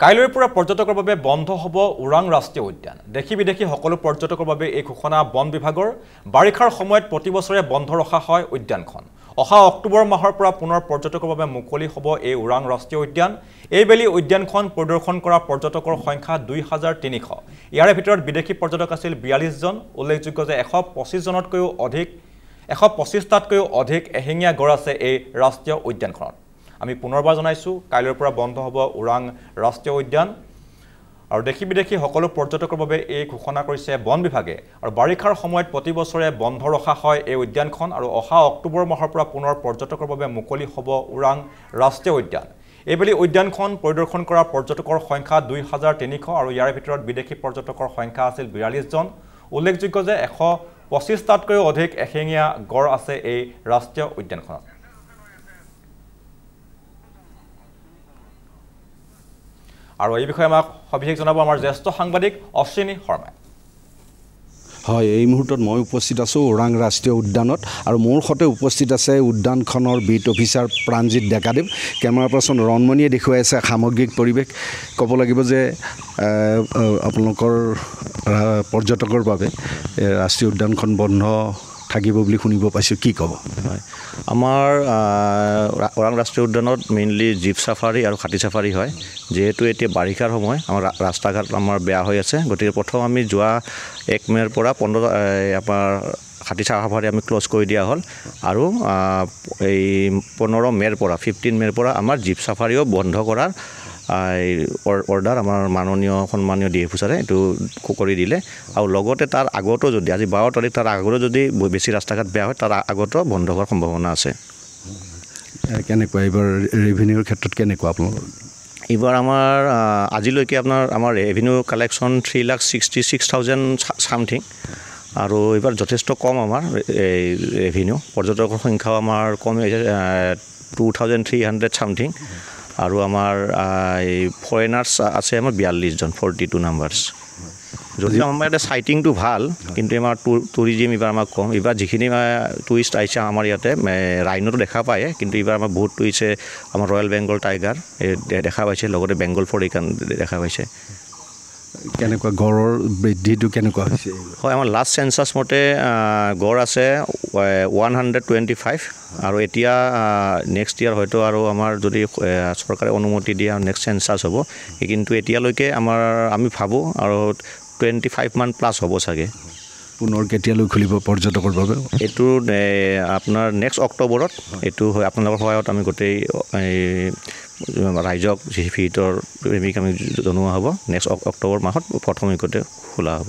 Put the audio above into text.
কাইলৈৰ পৰা পৰ্যটকৰ বাবে বন্ধ হ'ব ওৰাং ৰাষ্ট্ৰীয় উদ্যান। দেখি বিদেশী সকলো পৰ্যটকৰ বাবে এই ঘোষণা বন বিভাগৰ। বাৰিষাৰ সময়ত প্ৰতি বছৰে বন্ধ ৰখা হয় উদ্যানখন। অহা অক্টোবৰ মাহৰ পৰা পুনৰ পৰ্যটকৰ বাবে মুকলি হ'ব এই ওৰাং ৰাষ্ট্ৰীয় উদ্যান। এইবেলি উদ্যানখন পৰিদৰ্শন কৰা পৰ্যটকৰ সংখ্যা 2300। ইয়াৰে ভিতৰত বিদেশী পৰ্যটক আছিল 42 জন। উল্লেখযোগ্য যে 125টাতকৈও অধিক এশিঙীয়া গড় আছে এই ৰাষ্ট্ৰীয় উদ্যানখনত। আমি পুনৰবাৰ জনাইছোঁ কাইলৈৰ পৰা বন্ধ হ'ব ওৰাং ৰাষ্ট্ৰীয় উদ্যান আৰু দেখি বিদেশী সকলো পৰ্যটকৰ বাবে এই ঘোষণা কৰিছে বন বিভাগে। আৰু বাৰিষাৰ সময়ত প্ৰতি বছৰে বন্ধ ৰখা হয় এই উদ্যানখন আৰু অহা অক্টোবৰ মাহৰ পৰা পুনৰ পৰ্যটকৰ বাবে মুকলি হ'ব ওৰাং ৰাষ্ট্ৰীয় উদ্যান। এইবেলি উদ্যানখন পৰিদৰ্শন কৰা পৰ্যটকৰ সংখ্যা 2300 আৰু ইয়াৰ ভিতৰত বিদেশী পৰ্যটকৰ সংখ্যা আছিল 42 জন। উল্লেখযোগ্য যে 125টাতকৈও অধিক এশিঙীয়া গড় আছে এই ৰাষ্ট্ৰীয় উদ্যানখনত। আৰু এই বিষয়ে আমাক সবিশেষ জনাব আমাৰ জ্যেষ্ঠ সাংবাদিক অশ্বিনী শৰ্মাই। হয়, এই মুহূৰ্তত মই উপস্থিত আছোঁ ওৰাং ৰাষ্ট্ৰীয় উদ্যানত আৰু মোৰ সৈতে উপস্থিত আছে উদ্যানখনৰ বিট অফিচাৰ প্ৰাণজিৎ ডেকাদেৱ। কেমেৰা পাৰ্চন ৰণমণিয়ে দেখুৱাই আছে সামগ্ৰিক পৰিৱেশ। ক'ব লাগিব যে আপোনালোকৰ পৰ্যটকৰ বাবে ৰাষ্ট্ৰীয় উদ্যানখন বন্ধ থাকিব বুলি শুনিব পাইছোঁ, কি ক'ব? হয়, আমাৰ ওৰাং ৰাষ্ট্ৰীয় উদ্যানত মেইনলি জীপ চাফাৰী আৰু হাতী চাফাৰী হয়। যিহেতু এতিয়া বাৰিষাৰ সময়, আমাৰ ৰাস্তা ঘাট আমাৰ বেয়া হৈ আছে, গতিকে প্ৰথম আমি যোৱা 1 মে'ৰ পৰা আমাৰ হাতী চাফাৰী আমি ক্ল'জ কৰি দিয়া হ'ল আৰু এই 15 মে'ৰ পৰা 15 মে'ৰ পৰা আমাৰ জীপ চাফাৰীও বন্ধ কৰাৰ অৰ্ডাৰ আমাৰ মাননীয় সন্মানীয় DF ছাৰে এইটো কৰি দিলে। আৰু লগতে তাৰ আগতো যদি আজি 12 তাৰিখ তাৰ আগতো যদি বেছি ৰাস্তা ঘাট বেয়া হয় তাৰ আগতো বন্ধ হোৱাৰ সম্ভাৱনা আছে। কেনেকুৱা এইবাৰ ৰেভিনিউৰ ক্ষেত্ৰত কেনেকুৱা আপোনালোকৰ? এইবাৰ আমাৰ আজিলৈকে আমাৰ ৰেভিনিউ কালেকশ্যন 3,66,000 ছামথিং আৰু এইবাৰ যথেষ্ট কম আমাৰ এই ৰেভিনিউ। পৰ্যটকৰ সংখ্যাও আমাৰ কম হৈছে 2,300 ছামথিং আৰু আমাৰ ফৰেনাৰ্ছ আছে আমাৰ 42 জন 42 নাম্বাৰ্ছ। যদিও আমাৰ ইয়াতে চাইটিংটো ভাল, কিন্তু আমাৰ টুৰিজিম এইবাৰ আমাৰ কম। এইবাৰ যিখিনি টুৰিষ্ট আহিছে আমাৰ ইয়াতে ৰাইনোটো দেখা পায়, কিন্তু এইবাৰ আমাৰ বহুত টুৰিষ্টে আমাৰ ৰয়েল বেংগল টাইগাৰ দেখা পাইছে, লগতে বেংগল ফৰিকান দেখা পাইছে। কেনেকুৱা গড়ৰ বৃদ্ধিটো কেনেকুৱা হৈছে? হয়, আমাৰ লাষ্ট চেঞ্চাছ মতে গড় আছে 125 আৰু এতিয়া নেক্সট ইয়াৰ হয়তো আৰু আমাৰ যদি চৰকাৰে অনুমতি দিয়ে নেক্সট চেঞ্চাছ হ'ব, কিন্তু এতিয়ালৈকে আমি ভাবোঁ আৰু 25 মান প্লাছ হ'ব চাগে। পুনৰ কেতিয়ালৈ খুলিব পৰ্যটকৰ বাবে? এইটো আপোনাৰ নেক্সট অক্টোবৰত এইটো হয়। আপোনালোকৰ সহায়ত আমি গোটেই ৰাইজক ভিতৰ প্ৰেমিক আমি জনোৱা হ'ব। নেক্সট অক্টোবৰ মাহত প্ৰথম উইকতে খোলা হ'ব।